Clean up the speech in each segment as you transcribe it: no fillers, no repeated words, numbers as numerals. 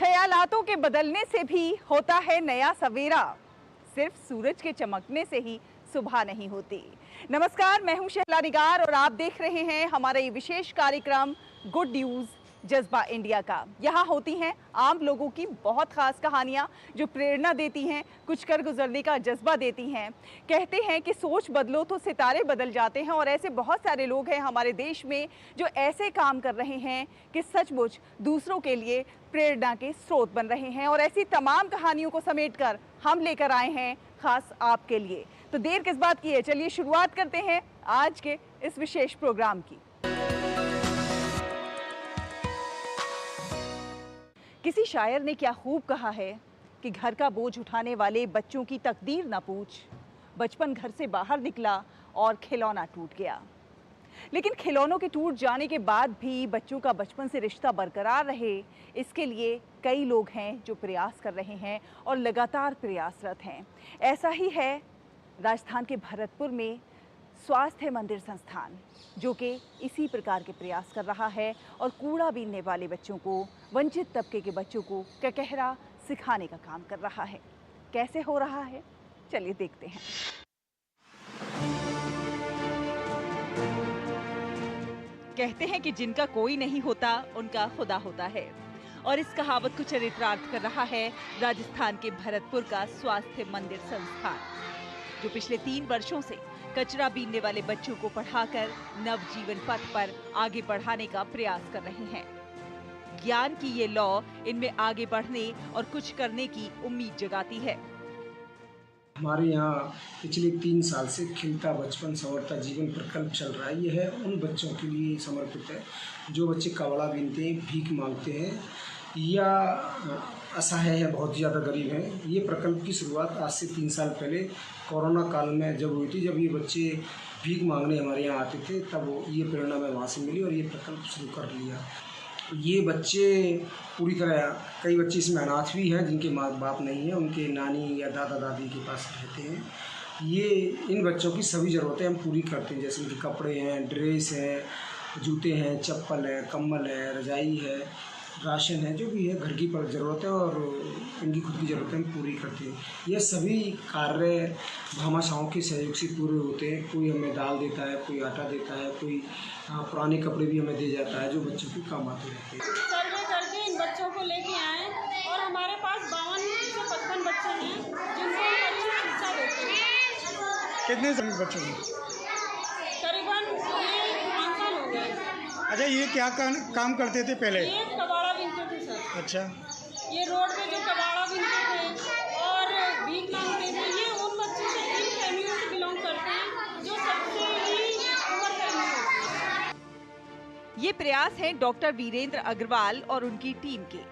ख्यालातों के बदलने से भी होता है नया सवेरा। सिर्फ सूरज के चमकने से ही सुबह नहीं होती। नमस्कार, मैं हूं शहला निगार और आप देख रहे हैं हमारा ये विशेष कार्यक्रम गुड न्यूज जज्बा इंडिया का। यहाँ होती हैं आम लोगों की बहुत खास कहानियाँ जो प्रेरणा देती हैं, कुछ कर गुजरने का जज्बा देती हैं। कहते हैं कि सोच बदलो तो सितारे बदल जाते हैं और ऐसे बहुत सारे लोग हैं हमारे देश में जो ऐसे काम कर रहे हैं कि सचमुच दूसरों के लिए प्रेरणा के स्रोत बन रहे हैं। और ऐसी तमाम कहानियों को समेटकर हम लेकर आए हैं खास आपके लिए। तो देर किस बात की है, चलिए शुरुआत करते हैं आज के इस विशेष प्रोग्राम की। किसी शायर ने क्या खूब कहा है कि घर का बोझ उठाने वाले बच्चों की तकदीर ना पूछ, बचपन घर से बाहर निकला और खिलौना टूट गया। लेकिन खिलौनों के टूट जाने के बाद भी बच्चों का बचपन से रिश्ता बरकरार रहे, इसके लिए कई लोग हैं जो प्रयास कर रहे हैं और लगातार प्रयासरत हैं। ऐसा ही है राजस्थान के भरतपुर में स्वास्थ्य मंदिर संस्थान, जो कि इसी प्रकार के प्रयास कर रहा है और कूड़ा बीनने वाले बच्चों को, वंचित तबके के बच्चों को ककहरा सिखाने का काम कर रहा है। कैसे हो रहा है, चलिए देखते हैं। कहते हैं कि जिनका कोई नहीं होता उनका खुदा होता है, और इस कहावत को चरितार्थ कर रहा है राजस्थान के भरतपुर का स्वास्थ्य मंदिर संस्थान, जो पिछले 3 वर्षों से कचरा बीनने वाले बच्चों को पढ़ाकर नवजीवन पथ पर आगे बढ़ाने का प्रयास कर रहे हैं। ज्ञान की ये लौ इनमें आगे बढ़ने और कुछ करने की उम्मीद जगाती है। हमारे यहाँ पिछले 3 साल से खिलता बचपन संवरता जीवन प्रकल्प चल रहा है। यह है उन बच्चों के लिए समर्पित है जो बच्चे कपड़ा बीनते हैं, भीख मांगते हैं या असहाय है, बहुत ज़्यादा गरीब हैं। ये प्रकल्प की शुरुआत आज से 3 साल पहले कोरोना काल में जब हुई थी, जब ये बच्चे भीख मांगने हमारे यहाँ आते थे, तब ये प्रेरणा में वहाँ से मिली और ये प्रकल्प शुरू कर लिया। ये बच्चे पूरी तरह, कई बच्चे इसमें अनाथ भी हैं जिनके माँ बाप नहीं है, उनके नानी या दादा दादी के पास रहते हैं। ये इन बच्चों की सभी ज़रूरतें हम पूरी करते हैं, जैसे उनके कपड़े हैं, ड्रेस है, जूते हैं, चप्पल है, कंबल है, रजाई है, राशन है, जो भी है घर की ज़रूरत है और इनकी खुद की ज़रूरतें हम पूरी करते हैं। ये सभी कार्य भामाशाहों के सहयोग से पूरे होते हैं। कोई हमें दाल देता है, कोई आटा देता है, कोई पुराने कपड़े भी हमें दे जाता है जो बच्चों के काम आते रहते हैं। सर्वे करके इन बच्चों को लेके आए और हमारे पास 52 से 55 बच्चे हैं जिनको हम अच्छी शिक्षा देते हैं। कितने समय बच्चों को? करीबन ये 5 साल हो गए। अच्छा, ये क्या काम करते थे पहले? ये कबाड़ा बीनते थे सर। अच्छा, ये रोड पे जो कबाड़ा बीनते थे और भीख मांगते थे, ये उन बच्चों से, इन फैमिलियों से बिलोंग करते हैं जो सबसे ही पुअर फैमिली होती है। ये प्रयास है डॉक्टर वीरेंद्र अग्रवाल और उनकी टीम के,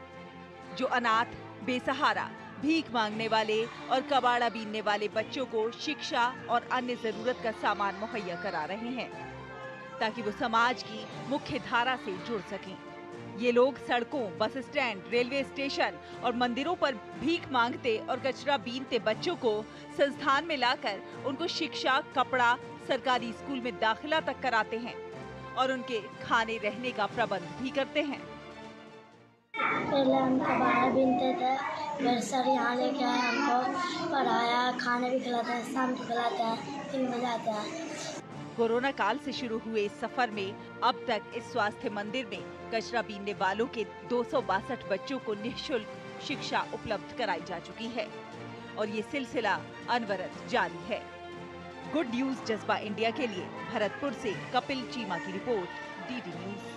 जो अनाथ, बेसहारा, भीख मांगने वाले और कबाड़ा बीनने वाले बच्चों को शिक्षा और अन्य जरूरत का सामान मुहैया करा रहे हैं ताकि वो समाज की मुख्य धारा से जुड़ सकें। ये लोग सड़कों, बस स्टैंड, रेलवे स्टेशन और मंदिरों पर भीख मांगते और कचरा बीनते बच्चों को संस्थान में लाकर उनको शिक्षा, कपड़ा, सरकारी स्कूल में दाखिला तक कराते हैं और उनके खाने रहने का प्रबंध भी करते हैं। पहले हम कबाड़ा बीनते थे, फिर सर यहाँ लेके आए, हमको पढ़ाया, खाने भी खिलाता है, शाम को खिलाता है, 3 बजे आता है। कोरोना काल से शुरू हुए इस सफर में अब तक इस स्वास्थ्य मंदिर में कचरा बीनने वालों के 262 बच्चों को निःशुल्क शिक्षा उपलब्ध कराई जा चुकी है और ये सिलसिला अनवरत जारी है। गुड न्यूज जज्बा इंडिया के लिए भरतपुर से कपिल चीमा की रिपोर्ट, डीडी न्यूज।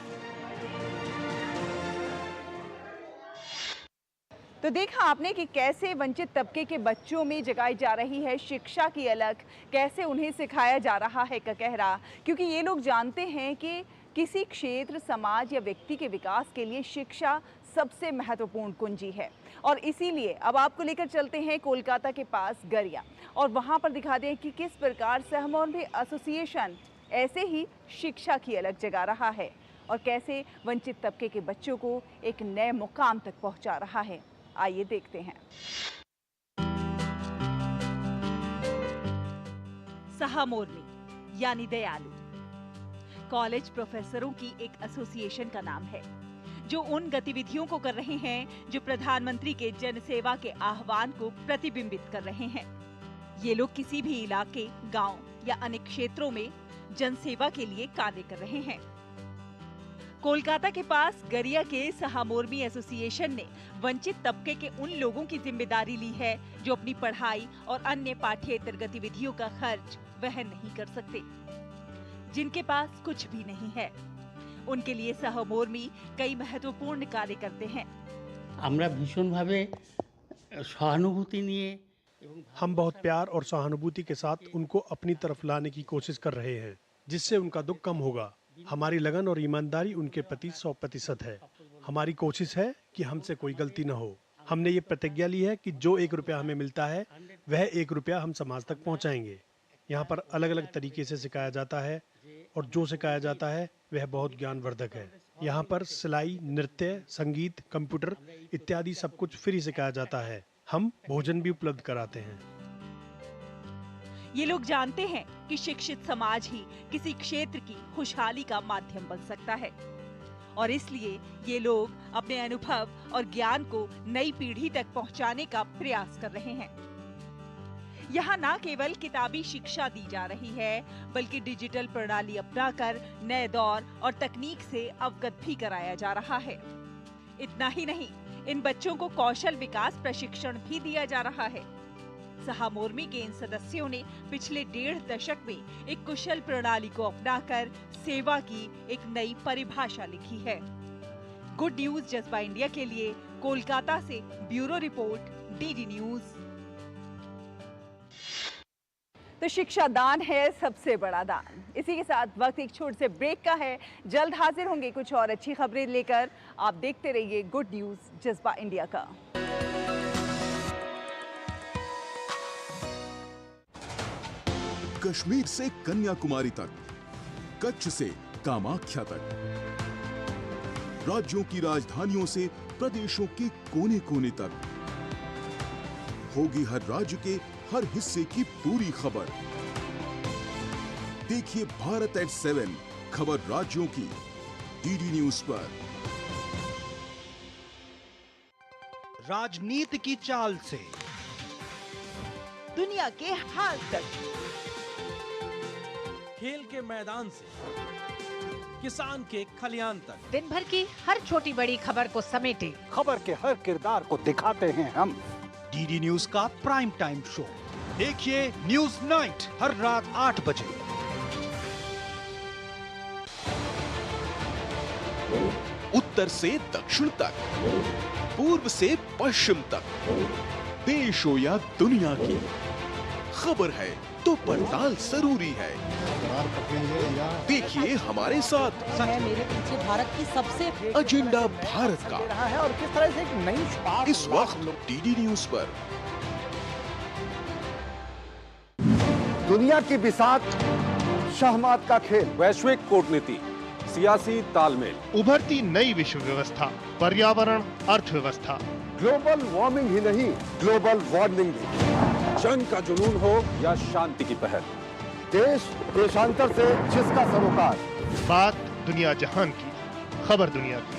तो देखा आपने कि कैसे वंचित तबके के बच्चों में जगाई जा रही है शिक्षा की अलख, कैसे उन्हें सिखाया जा रहा है ककहरा, क्योंकि ये लोग जानते हैं कि किसी क्षेत्र, समाज या व्यक्ति के विकास के लिए शिक्षा सबसे महत्वपूर्ण कुंजी है। और इसीलिए अब आपको लेकर चलते हैं कोलकाता के पास गरिया और वहाँ पर दिखाते हैं कि किस प्रकार सहमौन भी एसोसिएशन ऐसे ही शिक्षा की अलख जगा रहा है और कैसे वंचित तबके के बच्चों को एक नए मुकाम तक पहुँचा रहा है। आइए देखते हैं। सहमोर्मी यानी दयालु कॉलेज प्रोफेसरों की एक एसोसिएशन का नाम है, जो उन गतिविधियों को कर रहे हैं जो प्रधानमंत्री के जन सेवा के आह्वान को प्रतिबिंबित कर रहे हैं। ये लोग किसी भी इलाके, गांव या अन्य क्षेत्रों में जन सेवा के लिए कार्य कर रहे हैं। कोलकाता के पास गरिया के सहामोरमी एसोसिएशन ने वंचित तबके के उन लोगों की जिम्मेदारी ली है जो अपनी पढ़ाई और अन्य पाठ्येतर गतिविधियों का खर्च वहन नहीं कर सकते, जिनके पास कुछ भी नहीं है। उनके लिए सहमोर्मी कई महत्वपूर्ण कार्य करते हैं। আমরা ভীষণভাবে সহানুভূতি নিয়ে हम बहुत प्यार और सहानुभूति के साथ उनको अपनी तरफ लाने की कोशिश कर रहे हैं, जिससे उनका दुख कम होगा। हमारी लगन और ईमानदारी उनके प्रति 100% है। हमारी कोशिश है कि हमसे कोई गलती न हो। हमने ये प्रतिज्ञा ली है कि जो 1 रुपया हमें मिलता है वह 1 रुपया हम समाज तक पहुंचाएंगे। यहाँ पर अलग अलग तरीके से सिखाया जाता है और जो सिखाया जाता है वह बहुत ज्ञानवर्धक है। यहाँ पर सिलाई, नृत्य, संगीत, कंप्यूटर इत्यादि सब कुछ फ्री सिखाया जाता है। हम भोजन भी उपलब्ध कराते हैं। ये लोग जानते हैं कि शिक्षित समाज ही किसी क्षेत्र की खुशहाली का माध्यम बन सकता है और इसलिए ये लोग अपने अनुभव और ज्ञान को नई पीढ़ी तक पहुंचाने का प्रयास कर रहे हैं। यहाँ न केवल किताबी शिक्षा दी जा रही है, बल्कि डिजिटल प्रणाली अपनाकर नए दौर और तकनीक से अवगत भी कराया जा रहा है। इतना ही नहीं, इन बच्चों को कौशल विकास प्रशिक्षण भी दिया जा रहा है। सहामोर्मी के इन सदस्यों ने पिछले 1.5 दशक में एक कुशल प्रणाली को अपनाकर सेवा की एक नई परिभाषा लिखी है। गुड न्यूज जज्बा इंडिया के लिए कोलकाता से ब्यूरो रिपोर्ट, डीडी न्यूज। तो शिक्षा दान है सबसे बड़ा दान। इसी के साथ वक्त एक छोटे से ब्रेक का है। जल्द हाजिर होंगे कुछ और अच्छी खबरें लेकर। आप देखते रहिए गुड न्यूज जज्बा इंडिया का। कश्मीर से कन्याकुमारी तक, कच्छ से कामाख्या तक, राज्यों की राजधानियों से प्रदेशों के कोने कोने तक होगी हर राज्य के हर हिस्से की पूरी खबर। देखिए भारत एट 7 खबर राज्यों की डीडी न्यूज पर। राजनीति की चाल से दुनिया के हाल तक, खेल के मैदान से किसान के खलियान तक, दिन भर की हर छोटी बड़ी खबर को समेटे खबर के हर किरदार को दिखाते हैं हम। डीडी न्यूज का प्राइम टाइम शो देखिए न्यूज नाइट हर रात 8 बजे। उत्तर से दक्षिण तक, पूर्व से पश्चिम तक, देश हो या दुनिया की खबर है तो पड़ताल जरूरी है। देखिए हमारे साथ मेरे पीछे भारत की सबसे एजेंडा भारत का है और किस तरह से एक नई शुरुआत इस वक्त डीडी न्यूज पर। दुनिया की बिसात, शहमात का खेल, वैश्विक कूटनीति, सियासी तालमेल, उभरती नई विश्व व्यवस्था, पर्यावरण, अर्थव्यवस्था, ग्लोबल वार्मिंग ही नहीं ग्लोबल वार्निंग भी, जंग का जुनून हो या शांति की पहल, देश देशांतर से जिसका सरोकार, बात दुनिया जहान की, खबर दुनिया की।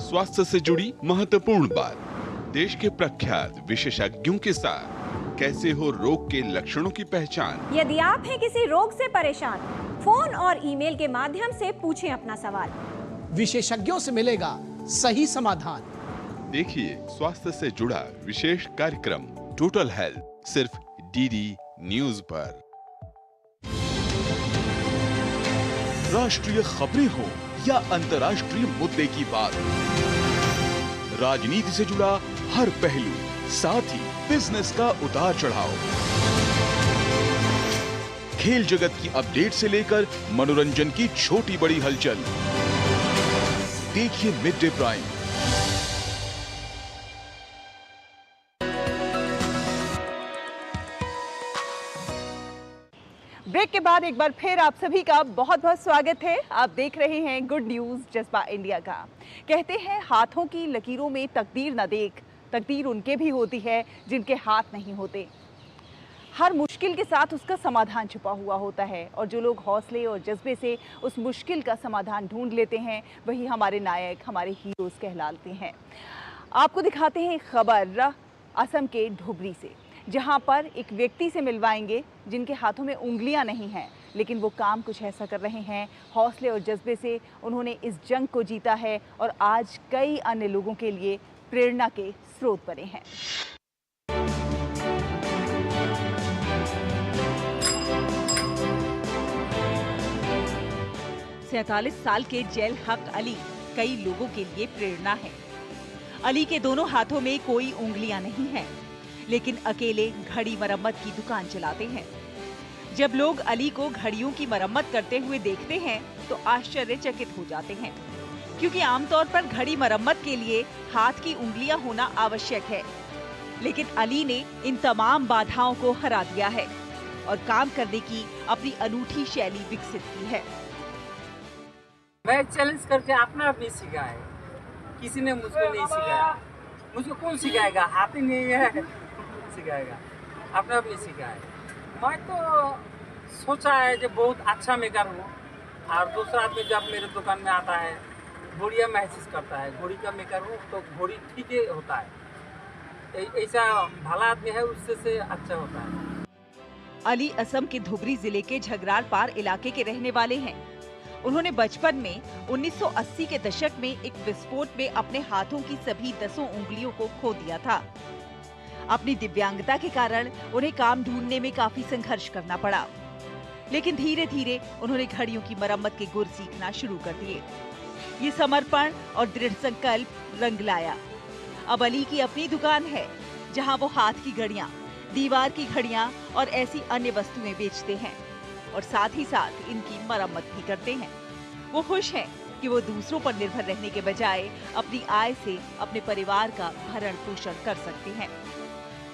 स्वास्थ्य से जुड़ी महत्वपूर्ण बात, देश के प्रख्यात विशेषज्ञों के साथ कैसे हो रोग के लक्षणों की पहचान। यदि आप हैं किसी रोग से परेशान, फोन और ईमेल के माध्यम से पूछें अपना सवाल। विशेषज्ञों से मिलेगा सही समाधान। देखिए स्वास्थ्य से जुड़ा विशेष कार्यक्रम टोटल हेल्थ, सिर्फ डीडी न्यूज पर। राष्ट्रीय खबरें हो या अंतर्राष्ट्रीय मुद्दे की बात, राजनीति से जुड़ा हर पहलू, साथ ही बिजनेस का उतार चढ़ाव, खेल जगत की अपडेट से लेकर मनोरंजन की छोटी बड़ी हलचल। देखिए मिड डे प्राइम। ब्रेक के बाद एक बार फिर आप सभी का बहुत बहुत स्वागत है। आप देख रहे हैं गुड न्यूज जज्बा इंडिया का। कहते हैं हाथों की लकीरों में तकदीर न देख, तकदीर उनके भी होती है जिनके हाथ नहीं होते। हर मुश्किल के साथ उसका समाधान छुपा हुआ होता है और जो लोग हौसले और जज्बे से उस मुश्किल का समाधान ढूंढ लेते हैं वही हमारे नायक, हमारे हीरोज़ कहलाते हैं। आपको दिखाते हैं एक खबर असम के धुबरी से, जहां पर एक व्यक्ति से मिलवाएंगे जिनके हाथों में उंगलियां नहीं हैं, लेकिन वो काम कुछ ऐसा कर रहे हैं। हौसले और जज्बे से उन्होंने इस जंग को जीता है और आज कई अन्य लोगों के लिए प्रेरणा के स्रोत बने हैं। 47 साल के जैल हक अली कई लोगों के लिए प्रेरणा है। अली के दोनों हाथों में कोई उंगलियां नहीं हैं, लेकिन अकेले घड़ी मरम्मत की दुकान चलाते हैं। जब लोग अली को घड़ियों की मरम्मत करते हुए देखते हैं तो आश्चर्यचकित हो जाते हैं, क्योंकि आमतौर पर घड़ी मरम्मत के लिए हाथ की उंगलियां होना आवश्यक है। लेकिन अली ने इन तमाम बाधाओं को हरा दिया है और काम करने की अपनी अनूठी शैली विकसित की है। मैं चैलेंज करके अपना नहीं सीखा है, किसी ने मुझको नहीं सिखाया। मुझको कौन सिखाएगा? हाथ ही नहीं है, सिखाएगा, अपना नहीं सीखा है। मैं तो सोचा है जब बहुत अच्छा मेकर हूँ और दूसरा आदमी जब मेरे दुकान में आता है घोड़िया महसूस करता है, घोड़ी का मेकर हूँ तो घोड़ी ठीक ही होता है। ऐसा भला आदमी है उससे से अच्छा होता है। अली असम के धुबरी जिले के झगरार पार इलाके के रहने वाले हैं। उन्होंने बचपन में 1980 के दशक में एक विस्फोट में अपने हाथों की सभी 10 उंगलियों को खो दिया था। अपनी दिव्यांगता के कारण उन्हें काम ढूंढने में काफी संघर्ष करना पड़ा, लेकिन धीरे धीरे उन्होंने घड़ियों की मरम्मत के गुर सीखना शुरू कर दिए। ये समर्पण और दृढ़ संकल्प रंग लाया। अब अली की अपनी दुकान है, जहां वो हाथ की घड़ियां, दीवार की घड़ियां और ऐसी अन्य वस्तुएं बेचते हैं और साथ ही साथ इनकी मरम्मत भी करते हैं। वो खुश हैं कि वो दूसरों पर निर्भर रहने के बजाय अपनी आय से अपने परिवार का भरण पोषण कर सकते हैं।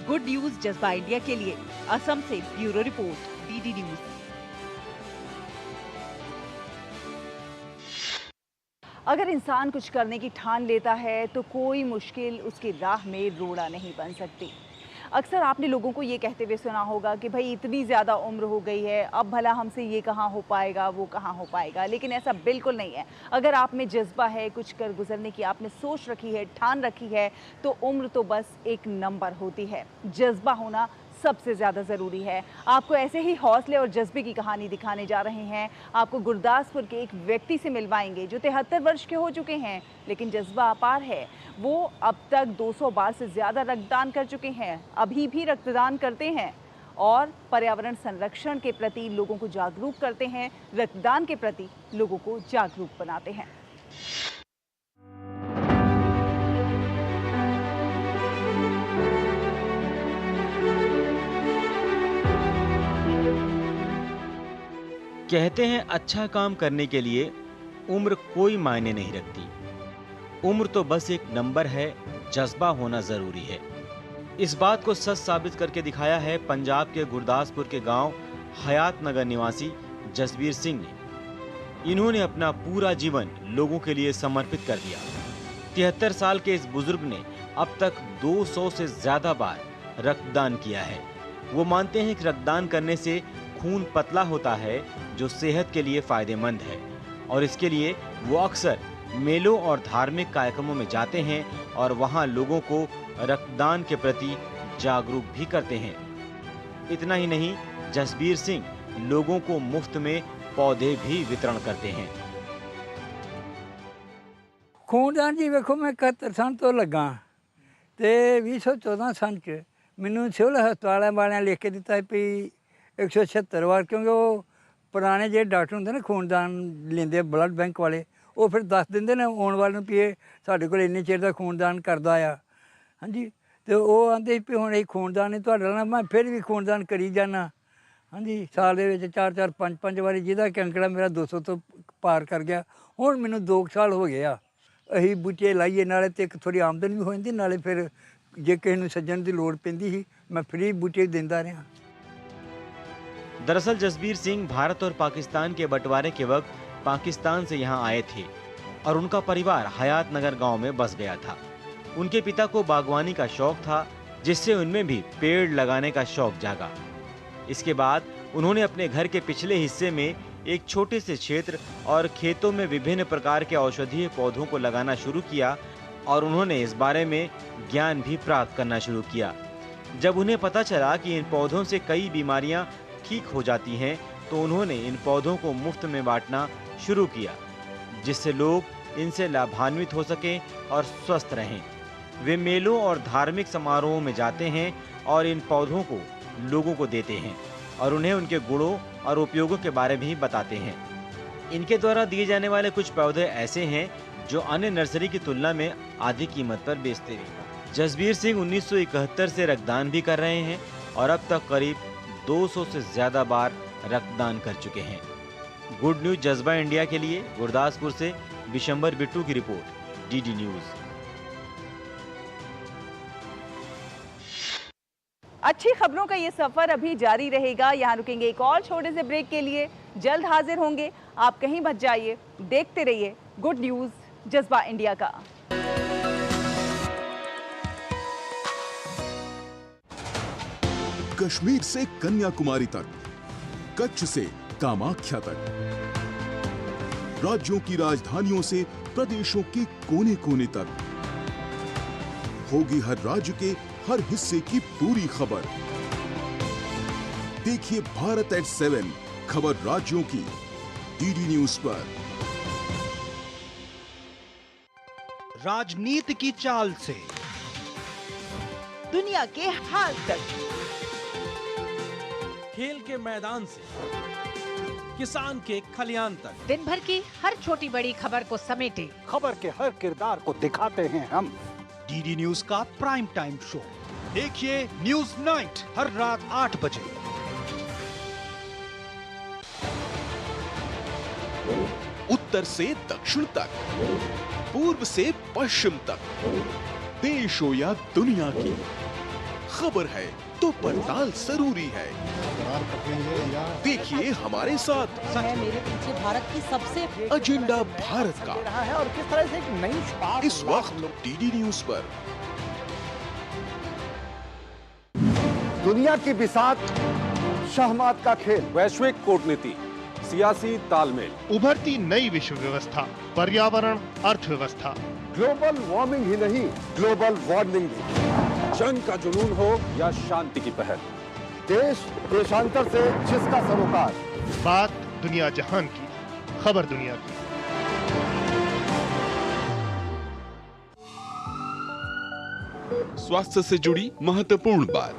गुड न्यूज जज्बा इंडिया के लिए असम से ब्यूरो रिपोर्ट, डीडी न्यूज। अगर इंसान कुछ करने की ठान लेता है तो कोई मुश्किल उसकी राह में रोड़ा नहीं बन सकती। अक्सर आपने लोगों को ये कहते हुए सुना होगा कि भाई इतनी ज़्यादा उम्र हो गई है, अब भला हमसे ये कहाँ हो पाएगा, वो कहाँ हो पाएगा। लेकिन ऐसा बिल्कुल नहीं है। अगर आप में जज्बा है, कुछ कर गुजरने की आपने सोच रखी है, ठान रखी है, तो उम्र तो बस एक नंबर होती है। जज्बा होना सबसे ज़्यादा ज़रूरी है। आपको ऐसे ही हौसले और जज्बे की कहानी दिखाने जा रहे हैं। आपको गुरदासपुर के एक व्यक्ति से मिलवाएंगे जो 73 वर्ष के हो चुके हैं, लेकिन जज्बा अपार है। वो अब तक 200 बार से ज़्यादा रक्तदान कर चुके हैं, अभी भी रक्तदान करते हैं और पर्यावरण संरक्षण के प्रति लोगों को जागरूक करते हैं, रक्तदान के प्रति लोगों को जागरूक बनाते हैं। कहते हैं अच्छा काम करने के लिए उम्र कोई मायने नहीं रखती। उम्र तो बस एक नंबर है, जज्बा होना जरूरी है। इस बात को सच साबित करके दिखाया है पंजाब के गुरदासपुर के गांव हयात नगर निवासी जसबीर सिंह ने। इन्होंने अपना पूरा जीवन लोगों के लिए समर्पित कर दिया। 73 साल के इस बुजुर्ग ने अब तक 200 से ज्यादा बार रक्तदान किया है। वो मानते हैं कि रक्तदान करने से खून पतला होता है, जो सेहत के लिए फायदेमंद है, और इसके लिए वो अक्सर मेलों और धार्मिक कार्यक्रमों में जाते हैं और वहां लोगों को रक्तदान के प्रति जागरूक भी करते हैं। इतना ही नहीं, जसबीर सिंह लोगों को मुफ्त में पौधे भी वितरण करते हैं। खूनदान जी वेखो, मैं 71 साल तो लगा ते 2014 सन च मैनू सिविल हस्पताल वाले लिख के दिता भी 176 वार, क्योंकि वो पुराने जो डॉक्टर होंगे ना खूनदान लेंदे ब्लड बैंक वाले, वो फिर दस देंगे ना आने वाले भी ये साढ़े को इन्ने चिर का खूनदान करता आ। हाँ जी, तो वो आते भी हुण ये खूनदान नहीं तुहाडे नाल, मैं फिर भी खूनदान करी जाना। हाँ जी, साल दे 4-4 5-5 वारी, जिहदा कि अंकड़ा मेरा 200 तो पार कर गया। हुण मैनूं 2 साल हो गए आ। असीं बूटे लाइए, नाले ते एक थोड़ी आमदन भी हो जाती, नाले फिर जे किसी नूं सज्जण दी लोड़ पैंदी सी मैं फ्री बूटे दिंदा रहा। दरअसल जसबीर सिंह भारत और पाकिस्तान के बंटवारे के वक्त पाकिस्तान से यहाँ आए थे और उनका परिवार हयात नगर गांव में बस गया था। उनके पिता को बागवानी का शौक था, जिससे उनमें भी पेड़ लगाने का शौक जागा। इसके बाद उन्होंने अपने घर के पिछले हिस्से में एक छोटे से क्षेत्र और खेतों में विभिन्न प्रकार के औषधीय पौधों को लगाना शुरू किया और उन्होंने इस बारे में ज्ञान भी प्राप्त करना शुरू किया। जब उन्हें पता चला कि इन पौधों से कई बीमारियां ठीक हो जाती हैं, तो उन्होंने इन पौधों को मुफ्त में बांटना शुरू किया, जिससे लोग इनसे लाभान्वित हो सकें और स्वस्थ रहें। वे मेलों और धार्मिक समारोहों में जाते हैं और इन पौधों को लोगों को देते हैं और उन्हें उनके गुणों और उपयोगों के बारे में भी बताते हैं। इनके द्वारा दिए जाने वाले कुछ पौधे ऐसे हैं जो अन्य नर्सरी की तुलना में आधी कीमत पर बेचते हैं। जसबीर सिंह 1971 से रक्तदान भी कर रहे हैं और अब तक करीब 200 से ज्यादा बार रक्तदान कर चुके हैं। गुड न्यूज जज्बा इंडिया के लिए गुरदासपुर से विशंबर बिट्टू की रिपोर्ट, डीडी न्यूज। अच्छी खबरों का ये सफर अभी जारी रहेगा। यहाँ रुकेंगे एक और छोटे से ब्रेक के लिए, जल्द हाजिर होंगे। आप कहीं मत जाइए, देखते रहिए गुड न्यूज जज्बा इंडिया का। कश्मीर से कन्याकुमारी तक, कच्छ से कामाख्या तक, राज्यों की राजधानियों से प्रदेशों के कोने कोने तक, होगी हर राज्य के हर हिस्से की पूरी खबर। देखिए भारत एट 7 खबर राज्यों की डीडी न्यूज पर। राजनीति की चाल से दुनिया के हाल तक, खेल के मैदान से किसान के खलियान तक, दिन भर की हर छोटी बड़ी खबर को समेटे खबर के हर किरदार को दिखाते हैं हम। डीडी न्यूज का प्राइम टाइम शो देखिए न्यूज नाइट हर रात 8 बजे। उत्तर से दक्षिण तक, पूर्व से पश्चिम तक, देश हो या दुनिया की खबर है तो पड़ताल जरूरी है। देखिए हमारे साथ है मेरे पीछे भारत की सबसे एजेंडा भारत का रहा है और किस तरह से एक नई शुरुआत इस वक्त डीडी न्यूज पर। दुनिया की बिसात, शहमात का खेल, वैश्विक कूटनीति, सियासी तालमेल, उभरती नई विश्व व्यवस्था, पर्यावरण, अर्थव्यवस्था, ग्लोबल वार्मिंग ही नहीं ग्लोबल वार्निंग भी, जंग का जुनून हो या शांति की पहल, देश देशांतर से जिसका सरोकार, बात दुनिया जहान की, खबर दुनिया की। स्वास्थ्य से जुड़ी महत्वपूर्ण बात,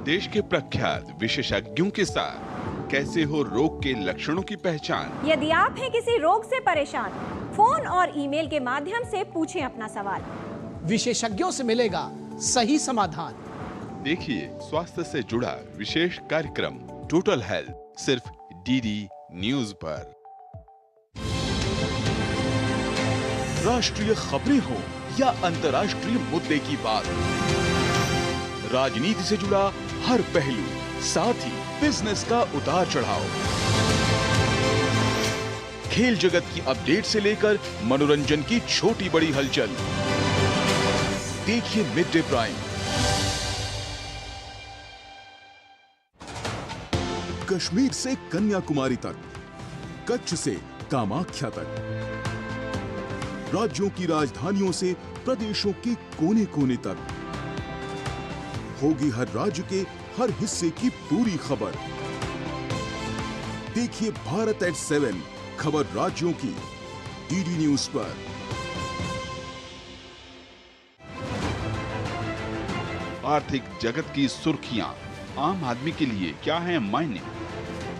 देश के प्रख्यात विशेषज्ञों के साथ कैसे हो रोग के लक्षणों की पहचान। यदि आप हैं किसी रोग से परेशान, फोन और ईमेल के माध्यम से पूछें अपना सवाल। विशेषज्ञों से मिलेगा सही समाधान। देखिए स्वास्थ्य से जुड़ा विशेष कार्यक्रम टोटल हेल्थ, सिर्फ डीडी न्यूज पर। राष्ट्रीय खबरें हो या अंतर्राष्ट्रीय मुद्दे की बात, राजनीति से जुड़ा हर पहलू, साथ ही बिजनेस का उतार चढ़ाव, खेल जगत की अपडेट से लेकर मनोरंजन की छोटी बड़ी हलचल। देखिए मिड डे प्राइम। कश्मीर से कन्याकुमारी तक, कच्छ से कामाख्या तक, राज्यों की राजधानियों से प्रदेशों के कोने कोने तक, होगी हर राज्य के हर हिस्से की पूरी खबर। देखिए भारत एट 7 खबर राज्यों की डीडी न्यूज पर। आर्थिक जगत की सुर्खियां आम आदमी के लिए क्या है मायने,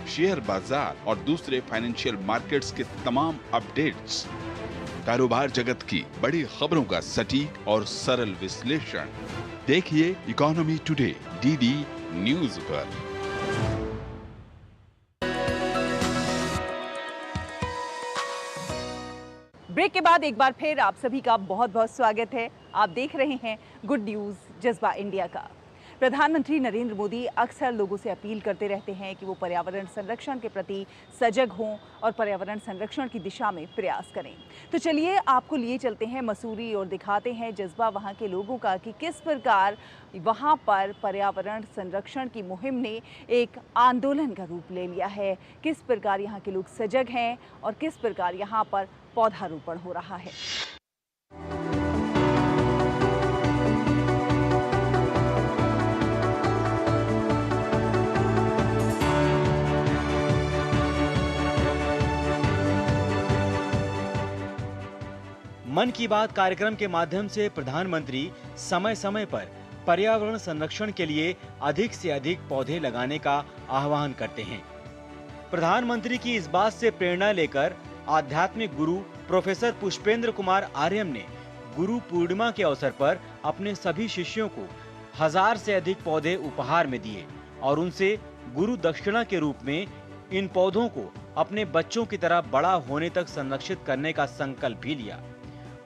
शेयर बाजार और दूसरे फाइनेंशियल मार्केट्स के तमाम अपडेट्स, कारोबार जगत की बड़ी खबरों का सटीक और सरल विश्लेषण। देखिए इकोनॉमी टुडे डीडी न्यूज पर। ब्रेक के बाद एक बार फिर आप सभी का बहुत बहुत स्वागत है। आप देख रहे हैं गुड न्यूज जज्बा इंडिया का। प्रधानमंत्री नरेंद्र मोदी अक्सर लोगों से अपील करते रहते हैं कि वो पर्यावरण संरक्षण के प्रति सजग हों और पर्यावरण संरक्षण की दिशा में प्रयास करें। तो चलिए आपको लिए चलते हैं मसूरी और दिखाते हैं जज्बा वहाँ के लोगों का कि किस प्रकार वहाँ पर पर्यावरण संरक्षण की मुहिम ने एक आंदोलन का रूप ले लिया है, किस प्रकार यहाँ के लोग सजग हैं और किस प्रकार यहाँ पर पौधारोपण हो रहा है। मन की बात कार्यक्रम के माध्यम से प्रधानमंत्री समय समय पर पर्यावरण संरक्षण के लिए अधिक से अधिक पौधे लगाने का आह्वान करते हैं। प्रधानमंत्री की इस बात से प्रेरणा लेकर आध्यात्मिक गुरु प्रोफेसर पुष्पेंद्र कुमार आर्यम ने गुरु पूर्णिमा के अवसर पर अपने सभी शिष्यों को 1000 से अधिक पौधे उपहार में दिए और उनसे गुरु दक्षिणा के रूप में इन पौधों को अपने बच्चों की तरह बड़ा होने तक संरक्षित करने का संकल्प भी लिया।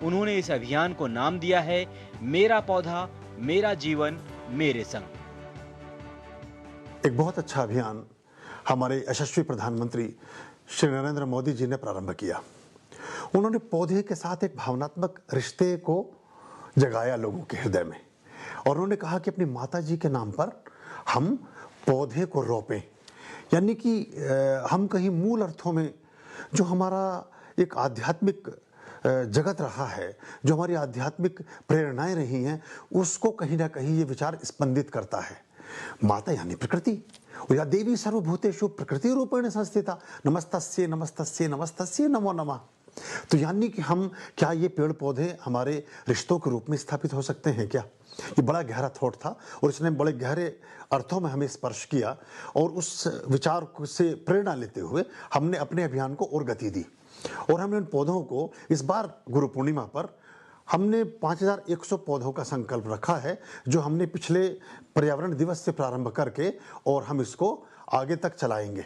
उन्होंने इस अभियान को नाम दिया है मेरा पौधा मेरा जीवन मेरे संग। एक बहुत अच्छा अभियान हमारे यशस्वी प्रधानमंत्री श्री नरेंद्र मोदी जी ने प्रारंभ किया। उन्होंने पौधे के साथ एक भावनात्मक रिश्ते को जगाया लोगों के हृदय में और उन्होंने कहा कि अपनी माता जी के नाम पर हम पौधे को रोपें, यानी कि हम कहीं मूल अर्थों में जो हमारा एक आध्यात्मिक जगत रहा है, जो हमारी आध्यात्मिक प्रेरणाएं रही हैं, उसको कहीं ना कहीं ये विचार स्पंदित करता है। माता यानी प्रकृति, या देवी सर्वभूतेषु प्रकृति रूपेण संस्थिता, नमस्तस्यै नमस्तस्यै नमस्तस्यै नमो नमः। तो यानी कि हम क्या ये पेड़ पौधे हमारे रिश्तों के रूप में स्थापित हो सकते हैं क्या? ये बड़ा गहरा थॉट था और इसने बड़े गहरे अर्थों में हमें स्पर्श किया और उस विचार से प्रेरणा लेते हुए हमने अपने अभियान को और गति दी और हमने उन पौधों को इस बार गुरु पूर्णिमा पर हमने 5100 पौधों का संकल्प रखा है, जो हमने पिछले पर्यावरण दिवस से प्रारंभ करके और हम इसको आगे तक चलाएंगे।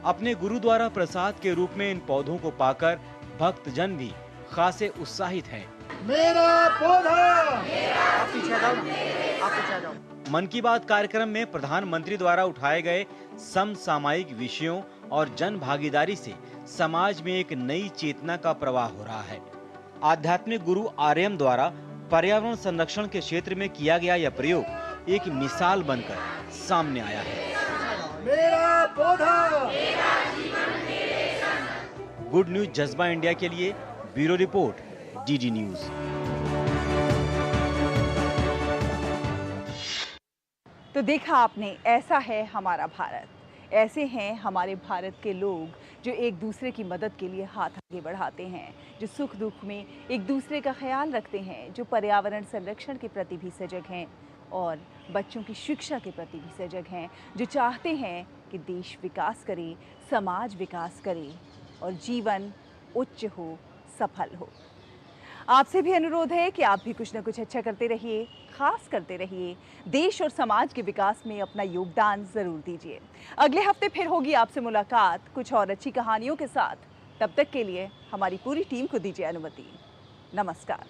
अपने गुरु द्वारा प्रसाद के रूप में इन पौधों को पाकर भक्तजन भी खासे उत्साहित हैं। मेरा पौधा आप पीछे जाओ। मन की बात कार्यक्रम में प्रधानमंत्री द्वारा उठाए गए समसामयिक विषयों और जन भागीदारी से समाज में एक नई चेतना का प्रवाह हो रहा है। आध्यात्मिक गुरु आर्यम द्वारा पर्यावरण संरक्षण के क्षेत्र में किया गया यह प्रयोग एक मिसाल बनकर सामने आया है। मेरा पौधा गुड न्यूज जज्बा इंडिया के लिए ब्यूरो रिपोर्ट डीडी न्यूज। तो देखा आपने, ऐसा है हमारा भारत, ऐसे हैं हमारे भारत के लोग जो एक दूसरे की मदद के लिए हाथ आगे बढ़ाते हैं, जो सुख दुख में एक दूसरे का ख्याल रखते हैं, जो पर्यावरण संरक्षण के प्रति भी सजग हैं और बच्चों की शिक्षा के प्रति भी सजग हैं, जो चाहते हैं कि देश विकास करे, समाज विकास करे और जीवन उच्च हो, सफल हो। आपसे भी अनुरोध है कि आप भी कुछ न कुछ अच्छा करते रहिए, खास करते रहिए, देश और समाज के विकास में अपना योगदान जरूर दीजिए। अगले हफ्ते फिर होगी आपसे मुलाकात कुछ और अच्छी कहानियों के साथ। तब तक के लिए हमारी पूरी टीम को दीजिए अनुमति। नमस्कार।